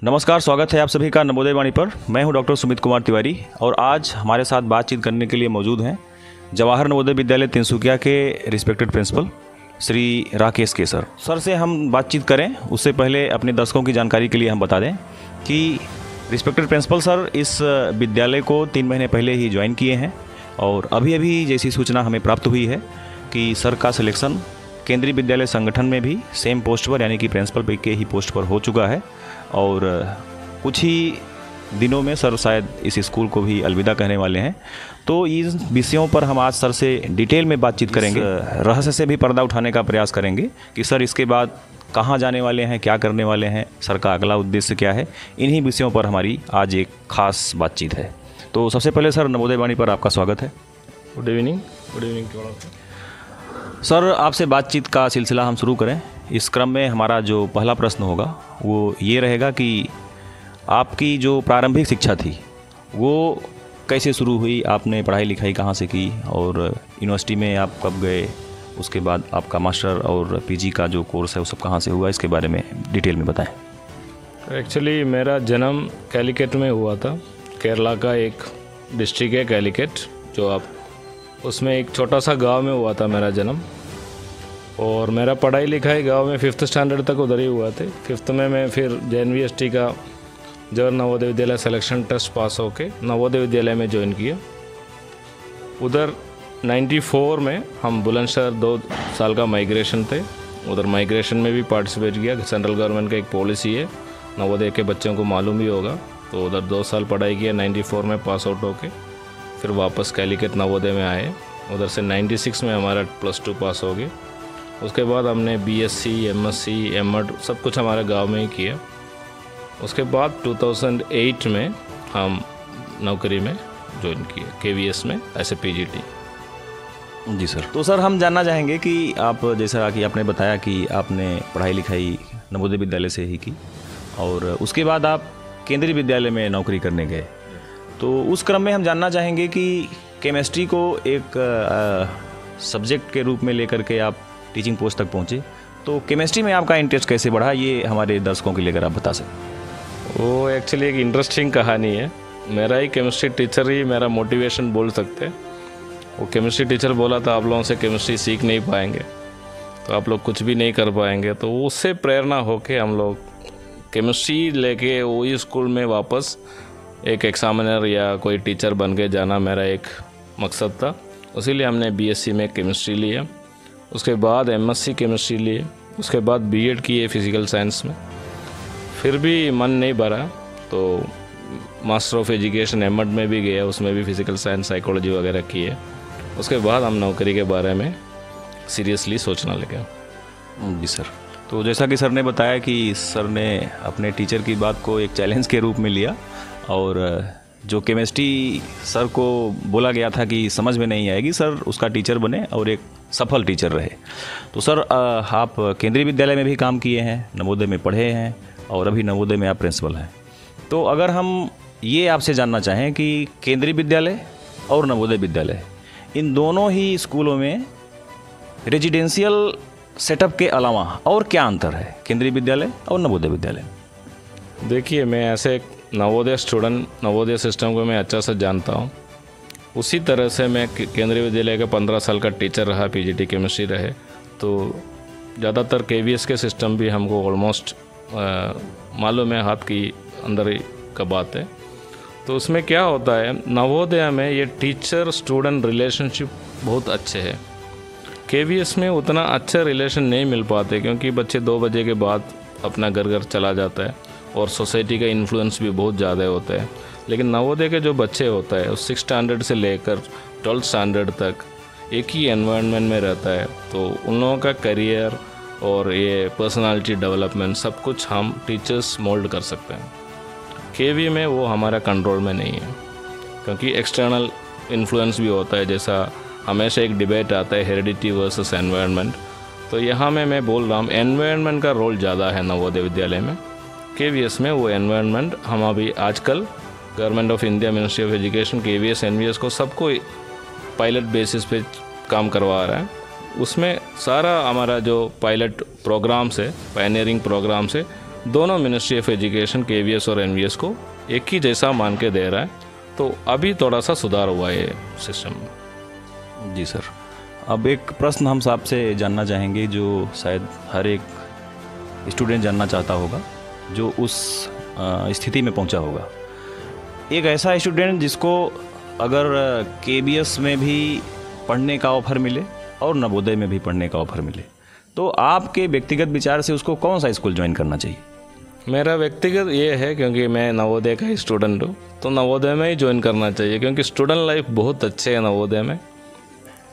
नमस्कार, स्वागत है आप सभी का नवोदय वाणी पर। मैं हूं डॉक्टर सुमित कुमार तिवारी और आज हमारे साथ बातचीत करने के लिए मौजूद हैं जवाहर नवोदय विद्यालय तिनसुकिया के रिस्पेक्टेड प्रिंसिपल श्री राकेश के सर से हम बातचीत करें उससे पहले अपने दर्शकों की जानकारी के लिए हम बता दें कि रिस्पेक्टेड प्रिंसिपल सर इस विद्यालय को 3 महीने पहले ही ज्वाइन किए हैं और अभी जैसी सूचना हमें प्राप्त हुई है कि सर का सिलेक्शन केंद्रीय विद्यालय संगठन में भी सेम पोस्ट पर यानी कि प्रिंसिपल के ही पोस्ट पर हो चुका है और कुछ ही दिनों में सर शायद इस स्कूल को भी अलविदा कहने वाले हैं। तो इन विषयों पर हम आज सर से डिटेल में बातचीत करेंगे, रहस्य से भी पर्दा उठाने का प्रयास करेंगे कि सर इसके बाद कहाँ जाने वाले हैं, क्या करने वाले हैं, सर का अगला उद्देश्य क्या है। इन्हीं विषयों पर हमारी आज एक खास बातचीत है। तो सबसे पहले सर नवोदय वाणी पर आपका स्वागत है। गुड इवनिंग सर, आपसे बातचीत का सिलसिला हम शुरू करें। इस क्रम में हमारा जो पहला प्रश्न होगा वो ये रहेगा कि आपकी जो प्रारंभिक शिक्षा थी वो कैसे शुरू हुई, आपने पढ़ाई लिखाई कहाँ से की और यूनिवर्सिटी में आप कब गए, उसके बाद आपका मास्टर और पीजी का जो कोर्स है वो सब कहाँ से हुआ, इसके बारे में डिटेल में बताएं। एक्चुअली मेरा जन्म कैलिकट में हुआ था। केरला का एक डिस्ट्रिक्ट है कैलिकट, जो आप उसमें एक छोटा सा गांव में हुआ था मेरा जन्म। और मेरा पढ़ाई लिखाई गांव में 5th स्टैंडर्ड तक उधर ही हुआ थे। 5th में मैं फिर JNVST का जवाहर नवोदय विद्यालय सिलेक्शन टेस्ट पास होके नवोदय विद्यालय में ज्वाइन किया। उधर 94 में हम बुलंदशहर 2 साल का माइग्रेशन थे, उधर माइग्रेशन में भी पार्टिसिपेट किया। सेंट्रल गवर्नमेंट का एक पॉलिसी है, नवोदय के बच्चों को मालूम ही होगा। तो उधर 2 साल पढ़ाई किया, 94 में पास आउट होके फिर वापस कैलिकट नवोदय में आए। उधर से 96 में हमारा +2 पास हो गए। उसके बाद हमने BSc, MSc, M.Ed सब कुछ हमारे गांव में ही किया। उसके बाद 2008 में हम नौकरी में ज्वाइन किए KVS में एज ए PGT। जी सर। तो सर हम जानना चाहेंगे कि आप, जैसा कि आपने बताया कि आपने पढ़ाई लिखाई नवोदय विद्यालय से ही की और उसके बाद आप केंद्रीय विद्यालय में नौकरी करने गए। तो उस क्रम में हम जानना चाहेंगे कि केमिस्ट्री को एक सब्जेक्ट के रूप में लेकर के आप टीचिंग पोस्ट तक पहुँचे, तो केमिस्ट्री में आपका इंटरेस्ट कैसे बढ़ा, ये हमारे दर्शकों के लिए अगर आप बता सकें। वो एक्चुअली एक इंटरेस्टिंग कहानी है। मेरा ही केमिस्ट्री टीचर ही मेरा मोटिवेशन बोल सकते हैं। वो केमिस्ट्री टीचर बोला था आप लोगों से केमिस्ट्री सीख नहीं पाएंगे तो आप लोग कुछ भी नहीं कर पाएंगे। तो उससे प्रेरणा होके हम लोग केमिस्ट्री लेके वही स्कूल में वापस एक एग्जामिनर या कोई टीचर बन के जाना मेरा एक मकसद था। उसीलिए हमने BSc में केमिस्ट्री लिया, उसके बाद MSc केमिस्ट्री लिए, उसके बाद B.Ed किए फिज़िकल साइंस में। फिर भी मन नहीं भरा तो मास्टर ऑफ एजुकेशन M.Ed में भी गया, उसमें भी फिज़िकल साइंस साइकोलॉजी वगैरह किए। उसके बाद हम नौकरी के बारे में सीरियसली सोचना लगे। जी सर। तो जैसा कि सर ने बताया कि सर ने अपने टीचर की बात को एक चैलेंज के रूप में लिया और जो केमिस्ट्री सर को बोला गया था कि समझ में नहीं आएगी, सर उसका टीचर बने और एक सफल टीचर रहे। तो सर आप केंद्रीय विद्यालय में भी काम किए हैं, नवोदय में पढ़े हैं और अभी नवोदय में आप प्रिंसिपल हैं। तो अगर हम ये आपसे जानना चाहें कि केंद्रीय विद्यालय और नवोदय विद्यालय इन दोनों ही स्कूलों में रेजिडेंशियल सेटअप के अलावा और क्या अंतर है केंद्रीय विद्यालय और नवोदय विद्यालय? देखिए, मैं ऐसे नवोदय स्टूडेंट, नवोदय सिस्टम को मैं अच्छा से जानता हूँ। उसी तरह से मैं केंद्रीय विद्यालय का 15 साल का टीचर रहा, PGT केमिस्ट्री रहे। तो ज़्यादातर KVS के सिस्टम भी हमको ऑलमोस्ट मालूम है, हाथ की अंदर का बात है। तो उसमें क्या होता है, नवोदय में ये टीचर स्टूडेंट रिलेशनशिप बहुत अच्छे है। KVS में उतना अच्छा रिलेशन नहीं मिल पाते क्योंकि बच्चे 2 बजे के बाद अपना घर चला जाता है और सोसाइटी का इन्फ्लुएंस भी बहुत ज़्यादा होता है। लेकिन नवोदय के जो बच्चे होता है उस 6th स्टैंडर्ड से लेकर 12th स्टैंडर्ड तक एक ही एनवायरनमेंट में रहता है। तो उन लोगों का करियर और ये पर्सनालिटी डेवलपमेंट सब कुछ हम टीचर्स मोल्ड कर सकते हैं। KV में वो हमारा कंट्रोल में नहीं है क्योंकि एक्सटर्नल इन्फ्लुएंस भी होता है। जैसा हमेशा एक डिबेट आता है हेरिडिटी वर्सेस एनवायरनमेंट, तो यहाँ में मैं बोल रहा हूँ एनवायरनमेंट का रोल ज़्यादा है नवोदय विद्यालय में। KVS में वो एनवायरनमेंट हम अभी आजकल government of India, ministry of education, KVS, NVS को सबको पायलट बेसिस पे काम करवा रहा है। उसमें सारा हमारा जो पायलट प्रोग्राम्स है, पायनियरिंग प्रोग्राम्स है, दोनों मिनिस्ट्री ऑफ एजुकेशन KVS और NVS को एक ही जैसा मान के दे रहा है, तो अभी थोड़ा सा सुधार हुआ है सिस्टम में। जी सर, अब एक प्रश्न हम आपसे जानना चाहेंगे जो शायद हर एक स्टूडेंट जानना चाहता होगा जो उस स्थिति में पहुंचा होगा। एक ऐसा स्टूडेंट जिसको अगर KBS में भी पढ़ने का ऑफ़र मिले और नवोदय में भी पढ़ने का ऑफ़र मिले, तो आपके व्यक्तिगत विचार से उसको कौन सा स्कूल ज्वाइन करना चाहिए? मेरा व्यक्तिगत ये है, क्योंकि मैं नवोदय का ही स्टूडेंट हूँ, तो नवोदय में ही ज्वाइन करना चाहिए, क्योंकि स्टूडेंट लाइफ बहुत अच्छे है नवोदय में।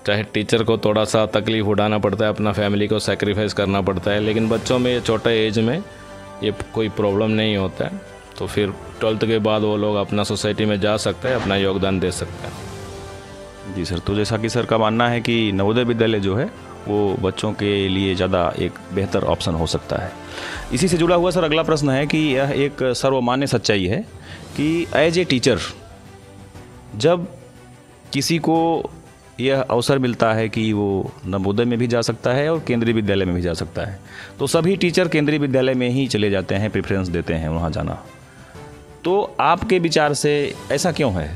चाहे टीचर को थोड़ा सा तकलीफ उठाना पड़ता है, अपना फैमिली को सेक्रीफाइस करना पड़ता है, लेकिन बच्चों में ये छोटे एज में ये कोई प्रॉब्लम नहीं होता है। तो फिर 12th के बाद वो लोग अपना सोसाइटी में जा सकते हैं, अपना योगदान दे सकते हैं। जी सर, तो जैसा कि सर का मानना है कि नवोदय विद्यालय जो है वो बच्चों के लिए ज़्यादा एक बेहतर ऑप्शन हो सकता है। इसी से जुड़ा हुआ सर अगला प्रश्न है कि यह एक सर्वमान्य सच्चाई है कि एज ए टीचर जब किसी को यह अवसर मिलता है कि वो नवोदय में भी जा सकता है और केंद्रीय विद्यालय में भी जा सकता है, तो सभी टीचर केंद्रीय विद्यालय में ही चले जाते हैं, प्रेफरेंस देते हैं वहाँ जाना। तो आपके विचार से ऐसा क्यों है?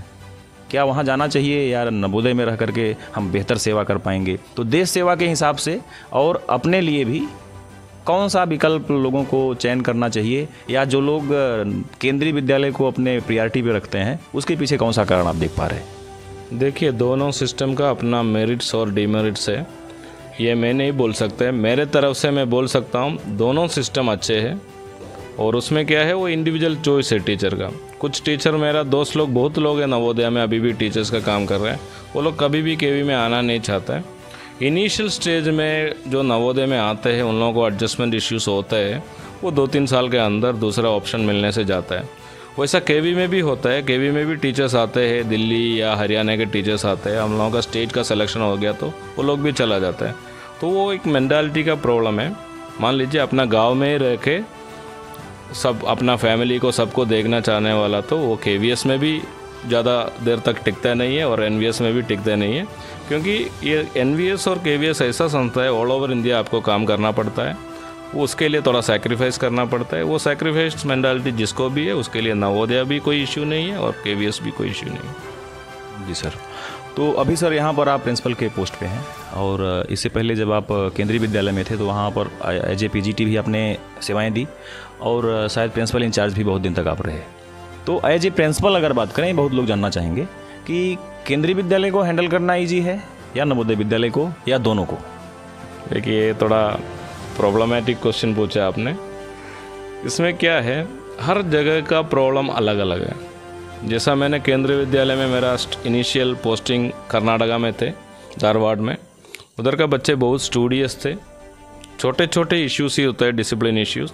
क्या वहाँ जाना चाहिए या नवोदय में रह करके हम बेहतर सेवा कर पाएंगे? तो देश सेवा के हिसाब से और अपने लिए भी कौन सा विकल्प लोगों को चयन करना चाहिए, या जो लोग केंद्रीय विद्यालय को अपने प्रायोरिटी पे रखते हैं उसके पीछे कौन सा कारण आप देख पा रहे हैं? देखिए, दोनों सिस्टम का अपना मेरिट्स और डिमेरिट्स है, ये मैं नहीं बोल सकता। मेरे तरफ से मैं बोल सकता हूँ दोनों सिस्टम अच्छे हैं, और उसमें क्या है वो इंडिविजुअल चॉइस है टीचर का। कुछ टीचर, मेरा दोस्त लोग, बहुत लोग हैं नवोदय में अभी भी टीचर्स का काम कर रहे हैं, वो लोग कभी भी KV में आना नहीं चाहता है। इनिशियल स्टेज में जो नवोदय में आते हैं उन लोगों को एडजस्टमेंट इश्यूज होता है, वो 2-3 साल के अंदर दूसरा ऑप्शन मिलने से जाता है। वैसा KV में भी होता है, KV में भी टीचर्स आते हैं, दिल्ली या हरियाणा के टीचर्स आते हैं, हम लोगों का स्टेट का सिलेक्शन हो गया तो वो लोग भी चला जाता है। तो वो एक मेंटालिटी का प्रॉब्लम है। मान लीजिए अपना गांव में ही रह के सब अपना फैमिली को सबको देखना चाहने वाला, तो वो KVS में भी ज़्यादा देर तक टिकता नहीं है और NVS में भी टिकता नहीं है, क्योंकि ये NVS और KVS ऐसा संस्था है, ऑल ओवर इंडिया आपको काम करना पड़ता है, वो उसके लिए थोड़ा सैक्रिफाइस करना पड़ता है। वो सैक्रिफाइस मेंटालिटी जिसको भी है उसके लिए नवोदय भी कोई इश्यू नहीं है और KVS भी कोई इश्यू नहीं है। जी सर, तो अभी सर यहाँ पर आप प्रिंसिपल के पोस्ट पे हैं, और इससे पहले जब आप केंद्रीय विद्यालय में थे तो वहाँ पर एज ए PGT भी आपने सेवाएं दी, और शायद प्रिंसिपल इंचार्ज भी बहुत दिन तक आप रहे। तो एज ए प्रिंसिपल अगर बात करें, बहुत लोग जानना चाहेंगे कि केंद्रीय विद्यालय को हैंडल करना ईजी है या नवोदय विद्यालय को, या दोनों को? देखिए, थोड़ा प्रॉब्लमेटिक क्वेश्चन पूछा आपने। इसमें क्या है, हर जगह का प्रॉब्लम अलग अलग है। जैसा मैंने केंद्रीय विद्यालय में, मेरा इनिशियल पोस्टिंग कर्नाटका में थे, धारवाड़ में, उधर का बच्चे बहुत स्टूडियस थे, छोटे छोटे इश्यूज ही होते हैं, डिसिप्लिन इश्यूज,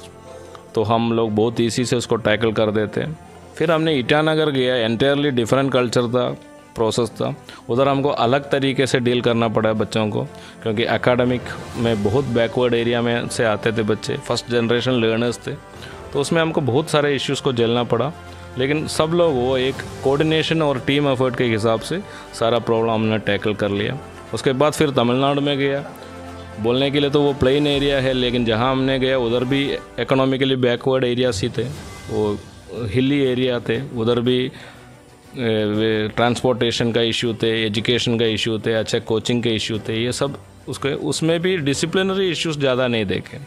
तो हम लोग बहुत ईजी से उसको टैकल कर देते हैं। फिर हमने ईटानगर गया, एंटायरली डिफरेंट कल्चर था, प्रोसेस था, उधर हमको अलग तरीके से डील करना पड़ा बच्चों को, क्योंकि एकेडमिक में बहुत बैकवर्ड एरिया में से आते थे बच्चे, फर्स्ट जनरेशन लर्नर्स थे, तो उसमें हमको बहुत सारे इश्यूज़ को झेलना पड़ा। लेकिन सब लोग वो एक कोऑर्डिनेशन और टीम एफर्ट के हिसाब से सारा प्रॉब्लम हमने टैकल कर लिया। उसके बाद फिर तमिलनाडु में गया, बोलने के लिए तो वो प्लेन एरिया है, लेकिन जहाँ हमने गया उधर भी इकोनॉमिकली बैकवर्ड एरियाज ही थे, वो हिली एरिया थे, उधर भी ट्रांसपोर्टेशन का इशू थे, एजुकेशन का इशू थे, अच्छा कोचिंग के इशू थे, ये सब उसमें भी डिसिप्लिनरी इश्यूज ज़्यादा नहीं देखे।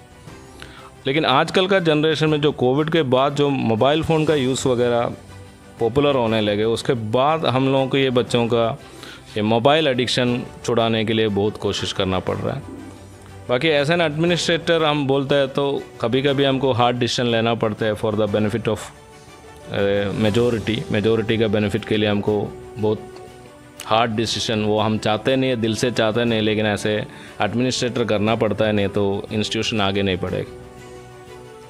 लेकिन आजकल का जनरेशन में जो कोविड के बाद जो मोबाइल फ़ोन का यूज़ वगैरह पॉपुलर होने लगे, उसके बाद हम लोगों को ये बच्चों का ये मोबाइल एडिक्शन छुड़ाने के लिए बहुत कोशिश करना पड़ रहा है। बाकी एज एन एडमिनिस्ट्रेटर हम बोलते हैं तो कभी कभी हमको हार्ड डिसीजन लेना पड़ता है for the benefit of majority का बेनिफिट के लिए हमको बहुत हार्ड डिसीजन, वो हम चाहते नहीं है, दिल से चाहते नहीं, लेकिन ऐसे एडमिनिस्ट्रेटर करना पड़ता है, नहीं तो इंस्टीट्यूशन आगे नहीं बढ़ेगा।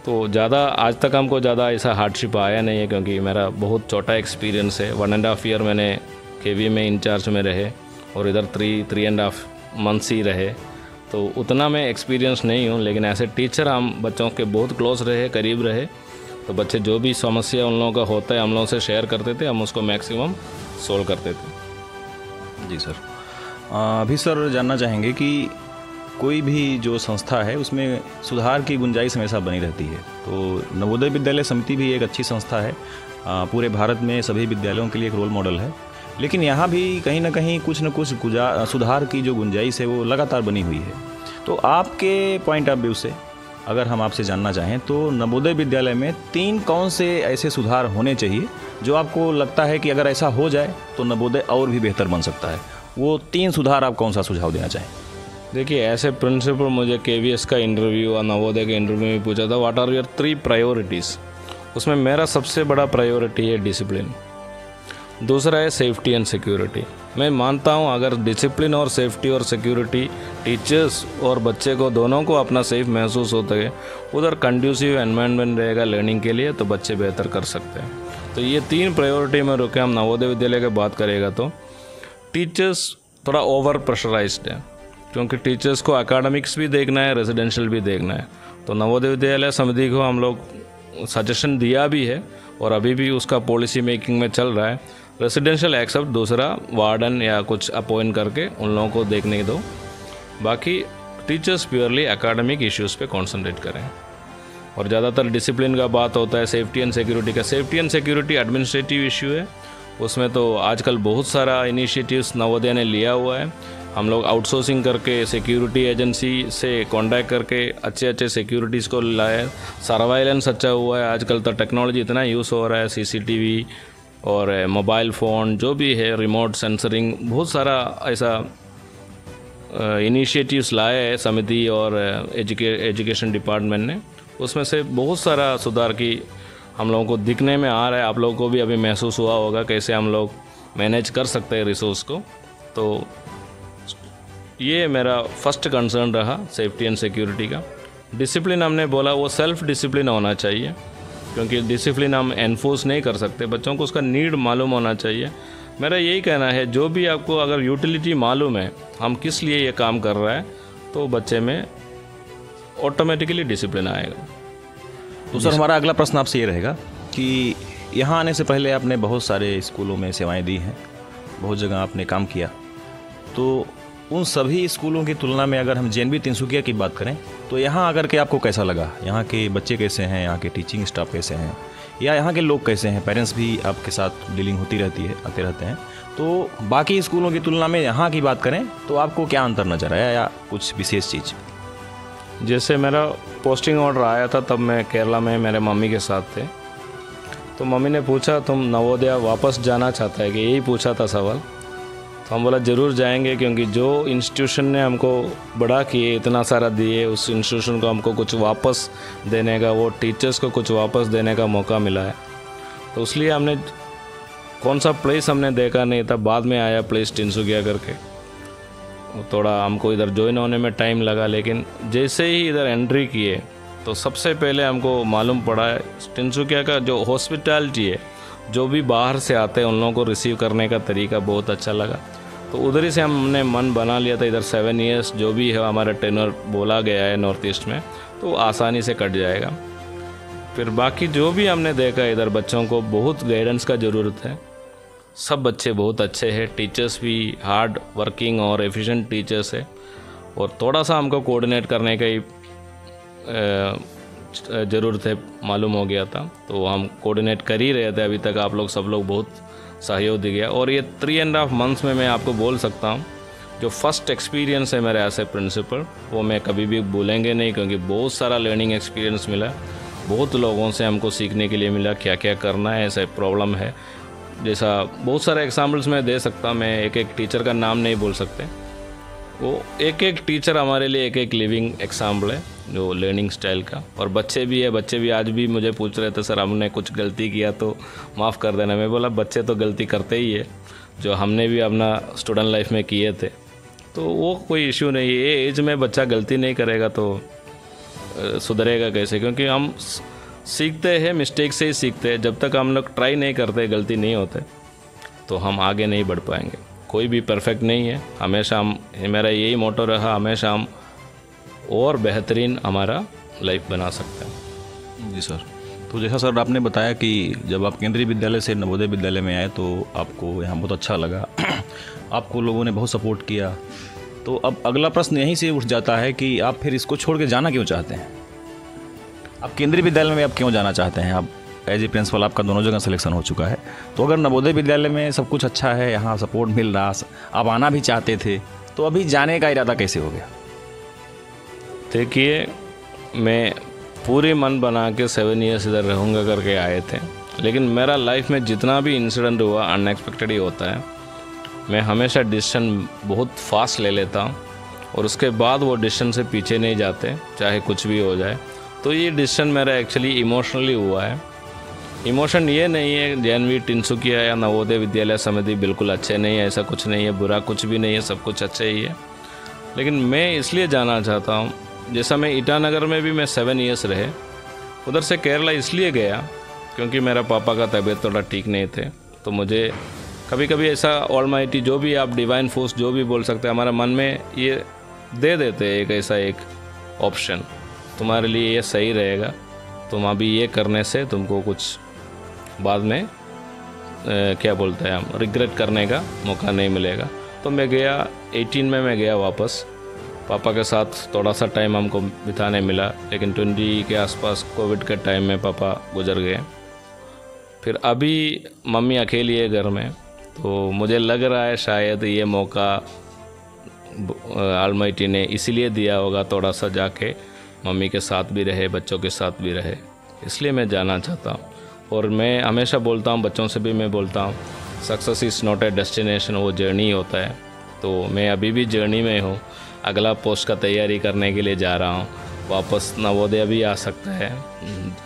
तो ज़्यादा आज तक हमको ज़्यादा ऐसा हार्डशिप आया नहीं है, क्योंकि मेरा बहुत छोटा एक्सपीरियंस है। 1.5 ईयर मैंने KV में इंचार्ज में रहे और इधर 3.5 मंथ्स ही रहे, तो उतना मैं एक्सपीरियंस नहीं हूँ। लेकिन ऐसे टीचर हम बच्चों के बहुत क्लोज रहे, करीब रहे, तो बच्चे जो भी समस्या उन लोगों का होता है हम लोगों से शेयर करते थे, हम उसको मैक्सिमम सोल्व करते थे। जी सर, अभी सर जानना चाहेंगे कि कोई भी जो संस्था है उसमें सुधार की गुंजाइश हमेशा बनी रहती है। तो नवोदय विद्यालय समिति भी एक अच्छी संस्था है, पूरे भारत में सभी विद्यालयों के लिए एक रोल मॉडल है। लेकिन यहाँ भी कहीं ना कहीं कुछ न कुछ सुधार की जो गुंजाइश है वो लगातार बनी हुई है। तो आपके पॉइंट ऑफ व्यू से अगर हम आपसे जानना चाहें तो नवोदय विद्यालय में 3 कौन से ऐसे सुधार होने चाहिए जो आपको लगता है कि अगर ऐसा हो जाए तो नवोदय और भी बेहतर बन सकता है? वो 3 सुधार आप कौन सा सुझाव देना चाहें? देखिए, एज ए प्रिंसिपल मुझे KVS का इंटरव्यू और नवोदय के इंटरव्यू में पूछा था व्हाट आर योर 3 प्रायोरिटीज़। उसमें मेरा सबसे बड़ा प्रायोरिटी है डिसिप्लिन, दूसरा है सेफ्टी एंड सिक्योरिटी। मैं मानता हूं अगर डिसिप्लिन और सेफ्टी और सिक्योरिटी टीचर्स और बच्चे को दोनों को अपना सेफ महसूस होता है, उधर कंड्यूसिव एनवायरनमेंट रहेगा लर्निंग के लिए, तो बच्चे बेहतर कर सकते हैं। तो ये 3 प्रायोरिटी में रुके हम नवोदय विद्यालय की बात करेगा तो टीचर्स थोड़ा ओवर प्रेशराइज्ड है, क्योंकि टीचर्स को एकेडमिक्स भी देखना है, रेजिडेंशियल भी देखना है। तो नवोदय विद्यालय समिति को हम लोग सजेशन दिया भी है और अभी भी उसका पॉलिसी मेकिंग में चल रहा है। रेजिडेंशियल एक्सेप्ट दूसरा वार्डन या कुछ अपॉइंट करके उन लोगों को देखने दो, बाकी टीचर्स प्योरली एकेडमिक इश्यूज़ पे कंसंट्रेट करें। और ज़्यादातर डिसिप्लिन का बात होता है, सेफ्टी एंड सिक्योरिटी का। Safety and security administrative issue है, उसमें तो आजकल बहुत सारा इनिशिएटिव्स नवोदय ने लिया हुआ है। हम लोग आउटसोर्सिंग करके सिक्योरिटी एजेंसी से कॉन्टैक्ट करके अच्छे सिक्योरिटीज़ को लाए। सर्वाइलेंस अच्छा हुआ है, आजकल तो टेक्नोलॉजी इतना यूज़ हो रहा है, CCTV और मोबाइल फ़ोन जो भी है, रिमोट सेंसरिंग, बहुत सारा ऐसा इनिशिएटिव्स लाए हैं समिति और एजुकेशन डिपार्टमेंट ने। उसमें से बहुत सारा सुधार की हम लोगों को दिखने में आ रहा है। आप लोगों को भी अभी महसूस हुआ होगा कैसे हम लोग मैनेज कर सकते हैं रिसोर्स को। तो ये मेरा फर्स्ट कंसर्न रहा सेफ्टी एंड सिक्योरिटी का। डिसिप्लिन हमने बोला, वो सेल्फ डिसिप्लिन होना चाहिए, क्योंकि डिसिप्लिन हम एनफोर्स नहीं कर सकते, बच्चों को उसका नीड मालूम होना चाहिए। मेरा यही कहना है, जो भी आपको अगर यूटिलिटी मालूम है हम किस लिए ये काम कर रहा है, तो बच्चे में ऑटोमेटिकली डिसिप्लिन आएगा। तो सर, हमारा अगला प्रश्न आपसे ये रहेगा कि यहाँ आने से पहले आपने बहुत सारे स्कूलों में सेवाएं दी हैं, बहुत जगह आपने काम किया, तो उन सभी स्कूलों की तुलना में अगर हम JNV तिनसुकिया की बात करें तो यहाँ आकर के आपको कैसा लगा? यहाँ के बच्चे कैसे हैं, यहाँ के टीचिंग स्टाफ कैसे हैं, या यहाँ के लोग कैसे हैं? पेरेंट्स भी आपके साथ डीलिंग होती रहती है, आते रहते हैं, तो बाकी स्कूलों की तुलना में यहाँ की बात करें तो आपको क्या अंतर नज़र आया या कुछ विशेष चीज़? जैसे मेरा पोस्टिंग ऑर्डर आया था तब मैं केरला में मेरे मम्मी के साथ थे, तो मम्मी ने पूछा तुम नवोदय वापस जाना चाहता है कि, यही पूछा था सवाल। तो हम बोला ज़रूर जाएंगे, क्योंकि जो इंस्टीट्यूशन ने हमको बड़ा किए, इतना सारा दिए, उस इंस्टीट्यूशन को हमको कुछ वापस देने का, वो टीचर्स को कुछ वापस देने का मौका मिला है। तो इसलिए हमने कौन सा प्लेस हमने देखा नहीं था, बाद में आया प्लेस तिनसुकिया करके। थोड़ा हमको इधर ज्वाइन होने में टाइम लगा, लेकिन जैसे ही इधर एंट्री किए तो सबसे पहले हमको मालूम पड़ा है तिनसुकिया का जो हॉस्पिटैलिटी है, जो भी बाहर से आते हैं उन लोगों को रिसीव करने का तरीका बहुत अच्छा लगा। तो उधर ही से हमने मन बना लिया था, इधर 7 ईयर्स जो भी है हमारा टेनर बोला गया है नॉर्थ ईस्ट में, तो आसानी से कट जाएगा। फिर बाकी जो भी हमने देखा इधर बच्चों को बहुत गाइडेंस का ज़रूरत है। सब बच्चे बहुत अच्छे हैं, टीचर्स भी हार्ड वर्किंग और एफिशिएंट टीचर्स है, और थोड़ा सा हमको कोऑर्डिनेट करने का ही ज़रूरत है मालूम हो गया था, तो हम कोऑर्डिनेट कर ही रहे थे। अभी तक आप लोग सब लोग बहुत सहयोग दे गया, और ये 3.5 मंथ्स में मैं आपको बोल सकता हूँ जो फर्स्ट एक्सपीरियंस है मेरे एज ए प्रिंसिपल, वो मैं कभी भी भूलेंगे नहीं, क्योंकि बहुत सारा लर्निंग एक्सपीरियंस मिला, बहुत लोगों से हमको सीखने के लिए मिला क्या क्या करना है, ऐसा प्रॉब्लम है जैसा बहुत सारे एग्जाम्पल्स मैं दे सकता। मैं एक एक टीचर का नाम नहीं बोल सकते, वो एक एक टीचर हमारे लिए एक एक लिविंग एग्जाम्पल है जो लर्निंग स्टाइल का। और बच्चे भी है, बच्चे भी आज भी मुझे पूछ रहे थे सर हमने कुछ गलती किया तो माफ़ कर देना। मैं बोला बच्चे तो गलती करते ही है, जो हमने भी अपना स्टूडेंट लाइफ में किए थे, तो वो कोई इश्यू नहीं है। ये एज में बच्चा गलती नहीं करेगा तो सुधरेगा कैसे, क्योंकि हम सीखते हैं मिस्टेक से ही सीखते हैं। जब तक हम लोग ट्राई नहीं करते, गलती नहीं होते, तो हम आगे नहीं बढ़ पाएंगे। कोई भी परफेक्ट नहीं है, हमेशा हम, मेरा यही मोटो रहा, हमेशा हम और बेहतरीन हमारा लाइफ बना सकते हैं। जी सर। तो जैसा सर आपने बताया कि जब आप केंद्रीय विद्यालय से नवोदय विद्यालय में आए तो आपको यहाँ बहुत अच्छा लगा, आपको लोगों ने बहुत सपोर्ट किया। तो अब अगला प्रश्न यहीं से उठ जाता है कि आप फिर इसको छोड़ के जाना क्यों चाहते हैं? आप केंद्रीय विद्यालय में आप क्यों जाना चाहते हैं? आप एज ए प्रिंसिपल आपका दोनों जगह सिलेक्शन हो चुका है, तो अगर नवोदय विद्यालय में सब कुछ अच्छा है, यहाँ सपोर्ट मिल रहा, आप आना भी चाहते थे, तो अभी जाने का इरादा कैसे हो गया? देखिए, मैं पूरे मन बना के 7 ईयर्स इधर रहूँगा करके आए थे, लेकिन मेरा लाइफ में जितना भी इंसिडेंट हुआ अनएक्सपेक्टेड ही होता है। मैं हमेशा डिसीजन बहुत फास्ट ले लेता हूँ और उसके बाद वो डिसीजन से पीछे नहीं जाते, चाहे कुछ भी हो जाए। तो ये डिसीजन मेरा एक्चुअली इमोशनली हुआ है। इमोशन ये नहीं है JNV तिनसुकिया या नवोदय विद्यालय समिति बिल्कुल अच्छे नहीं है, ऐसा कुछ नहीं है, बुरा कुछ भी नहीं है, सब कुछ अच्छा ही है। लेकिन मैं इसलिए जाना चाहता हूँ, जैसा मैं ईटानगर में भी मैं 7 ईयर्स रहे, उधर से केरला इसलिए गया क्योंकि मेरा पापा का तबीयत थोड़ा ठीक नहीं थे। तो मुझे कभी कभी ऐसा ऑलमाइटी, जो भी आप डिवाइन फोर्स जो भी बोल सकते हैं, हमारे मन में ये दे देते एक ऐसा एक ऑप्शन, तुम्हारे लिए ये सही रहेगा, तुम अभी ये करने से तुमको कुछ बाद में क्या बोलते हैं हम, रिग्रेट करने का मौका नहीं मिलेगा। तो मैं गया 18 में मैं गया वापस। पापा के साथ थोड़ा सा टाइम हमको बिताने मिला, लेकिन 20 के आसपास कोविड के टाइम में पापा गुजर गए। फिर अभी मम्मी अकेली है घर में, तो मुझे लग रहा है शायद ये मौका ऑलमाइटी ने इसीलिए दिया होगा, थोड़ा सा जाके मम्मी के साथ भी रहे, बच्चों के साथ भी रहे, इसलिए मैं जाना चाहता हूँ। और मैं हमेशा बोलता हूँ, बच्चों से भी मैं बोलता हूँ, success is not a destination, वो जर्नी होता है। तो मैं अभी भी जर्नी में हूँ, अगला पोस्ट का तैयारी करने के लिए जा रहा हूँ। वापस नवोदय भी आ सकता है,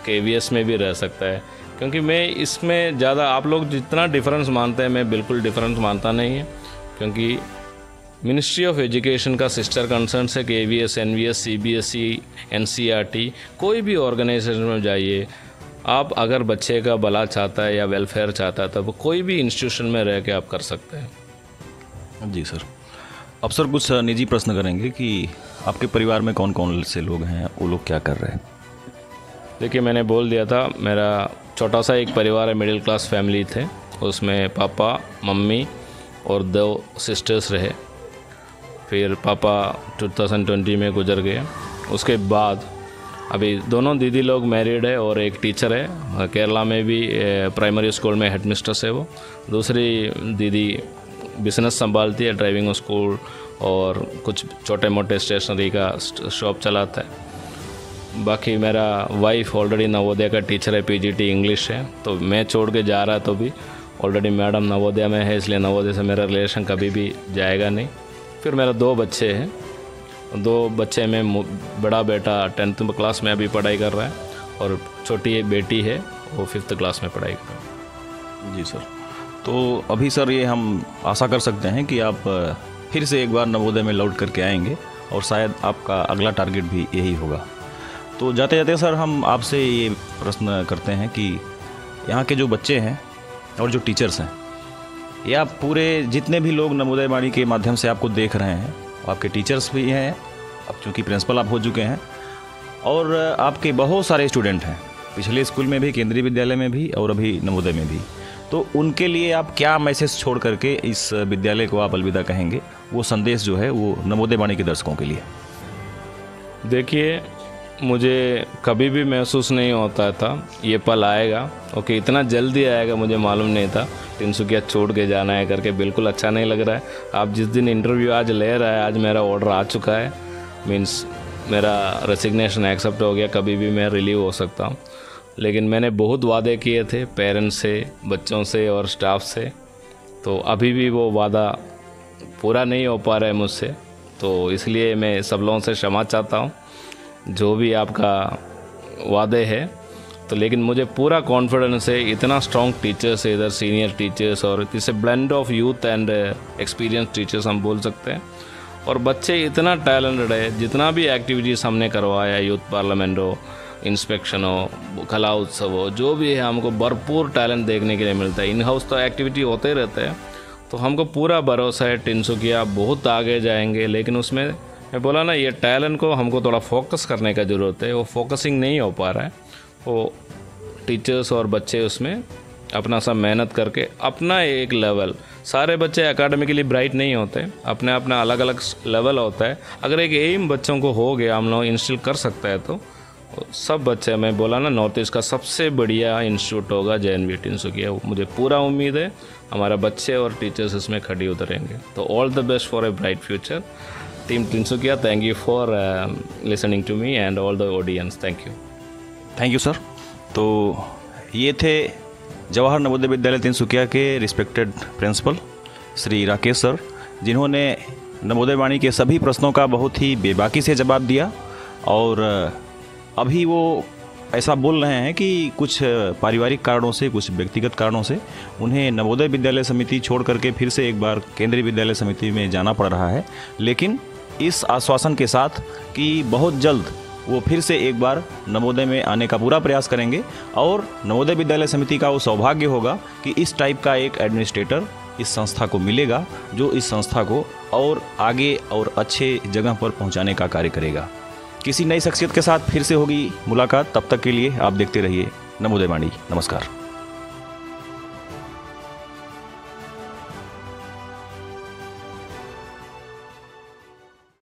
KVS में भी रह सकता है, क्योंकि मैं इसमें ज़्यादा, आप लोग जितना डिफरेंस मानते हैं, मैं बिल्कुल डिफरेंस मानता नहीं है। क्योंकि मिनिस्ट्री ऑफ एजुकेशन का सिस्टर कंसर्न है KVS, NVS, CBSE, NCERT, कोई भी ऑर्गेनाइजेशन में जाइए, आप अगर बच्चे का भला चाहता है या वेलफेयर चाहता है, तब कोई भी इंस्टीट्यूशन में रह के आप कर सकते हैं। जी सर। अब सर कुछ निजी प्रश्न करेंगे कि आपके परिवार में कौन कौन से लोग हैं, वो लोग क्या कर रहे हैं? देखिए, मैंने बोल दिया था, मेरा छोटा सा एक परिवार है, मिडिल क्लास फैमिली थे। उसमें पापा, मम्मी और 2 सिस्टर्स रहे। फिर पापा 2020 में गुजर गए। उसके बाद अभी दोनों दीदी लोग मैरिड है और एक टीचर है, केरला में भी प्राइमरी स्कूल में हेड मिस्ट्रेस है वो। दूसरी दीदी बिज़नेस संभालती है, ड्राइविंग स्कूल और कुछ छोटे मोटे स्टेशनरी का शॉप चलाता है। बाकी मेरा वाइफ ऑलरेडी नवोदय का टीचर है, PGT इंग्लिश है। तो मैं छोड़ के जा रहा तो भी ऑलरेडी मैडम नवोदय में है, इसलिए नवोदय से मेरा रिलेशन कभी भी जाएगा नहीं। फिर मेरा 2 बच्चे हैं, 2 बच्चे में बड़ा बेटा 10th क्लास में अभी पढ़ाई कर रहा है और छोटी बेटी है, वो 5th क्लास में पढ़ाई कर रहा है। जी सर। तो अभी सर ये हम आशा कर सकते हैं कि आप फिर से एक बार नवोदय में लौट करके आएंगे और शायद आपका अगला टारगेट भी यही होगा। तो जाते जाते सर हम आपसे ये प्रश्न करते हैं कि यहाँ के जो बच्चे हैं और जो टीचर्स हैं, या पूरे जितने भी लोग नवोदय वाणी के माध्यम से आपको देख रहे हैं, आपके टीचर्स भी हैं, अब चूँकि प्रिंसिपल आप हो चुके हैं, और आपके बहुत सारे स्टूडेंट हैं, पिछले स्कूल में भी, केंद्रीय विद्यालय में भी और अभी नवोदय में भी। तो उनके लिए आप क्या मैसेज छोड़ करके इस विद्यालय को आप अलविदा कहेंगे, वो संदेश जो है वो नवोदय वाणी के दर्शकों के लिए? देखिए, मुझे कभी भी महसूस नहीं होता था ये पल आएगा, ओके इतना जल्दी आएगा, मुझे मालूम नहीं था। तिनसुकिया छोड़ के जाना है करके बिल्कुल अच्छा नहीं लग रहा है। आप जिस दिन इंटरव्यू आज ले रहा है, आज मेरा ऑर्डर आ चुका है, मीन्स मेरा रेसिग्नेशन एक्सेप्ट हो गया, कभी भी मैं रिलीव हो सकता हूँ। लेकिन मैंने बहुत वादे किए थे पेरेंट्स से, बच्चों से और स्टाफ से, तो अभी भी वो वादा पूरा नहीं हो पा रहा है मुझसे। तो इसलिए मैं सब लोगों से क्षमा चाहता हूँ, जो भी आपका वादे है। तो लेकिन मुझे पूरा कॉन्फिडेंस है, इतना स्ट्रॉन्ग टीचर्स है इधर, सीनियर टीचर्स, और इसे blend of youth and experience teachers हम बोल सकते हैं। और बच्चे इतना टैलेंटेड है, जितना भी एक्टिविटीज़ हमने करवाया, यूथ पार्लियामेंट हो, इंस्पेक्शन हो, कला उत्सव हो, जो भी है, हमको भरपूर टैलेंट देखने के लिए मिलता है। इन हाउस तो एक्टिविटी होते रहते हैं, तो हमको पूरा भरोसा है तिनसुकिया बहुत आगे जाएंगे। लेकिन उसमें मैं बोला ना, ये टैलेंट को हमको थोड़ा फोकस करने का ज़रूरत है, वो फोकसिंग नहीं हो पा रहा है। वो टीचर्स और बच्चे उसमें अपना सब मेहनत करके अपना एक लेवल, सारे बच्चे एकेडमिकली ब्राइट नहीं होते, अपने अपना अलग अलग लेवल होता है। अगर एक एम बच्चों को हो गया, हम लोग इंस्टिल कर सकता है, तो सब बच्चे, मैं बोला ना नॉर्थ ईस्ट का सबसे बढ़िया इंस्टीट्यूट होगा JNV तिनसुकिया। मुझे पूरा उम्मीद है हमारा बच्चे और टीचर्स इसमें खड़ी उतरेंगे। तो all the best for a bright future team Tinsukia. Thank you for listening to me and all the audience. Thank you sir. तो ये थे जवाहर नवोदय विद्यालय तिनसुकिया के respected principal Shri Rakesh sir, जिन्होंने नवोदय वाणी के सभी प्रश्नों का बहुत ही बेबाकी से जवाब दिया। और अभी वो ऐसा बोल रहे हैं कि कुछ पारिवारिक कारणों से, कुछ व्यक्तिगत कारणों से उन्हें नवोदय विद्यालय समिति छोड़ करके फिर से एक बार केंद्रीय विद्यालय समिति में जाना पड़ रहा है, लेकिन इस आश्वासन के साथ कि बहुत जल्द वो फिर से एक बार नवोदय में आने का पूरा प्रयास करेंगे। और नवोदय विद्यालय समिति का वो सौभाग्य होगा कि इस टाइप का एक एडमिनिस्ट्रेटर इस संस्था को मिलेगा, जो इस संस्था को और आगे और अच्छे जगह पर पहुंचाने का कार्य करेगा। किसी नई शख्सियत के साथ फिर से होगी मुलाकात, तब तक के लिए आप देखते रहिए नवोदय वाणी। नमस्कार।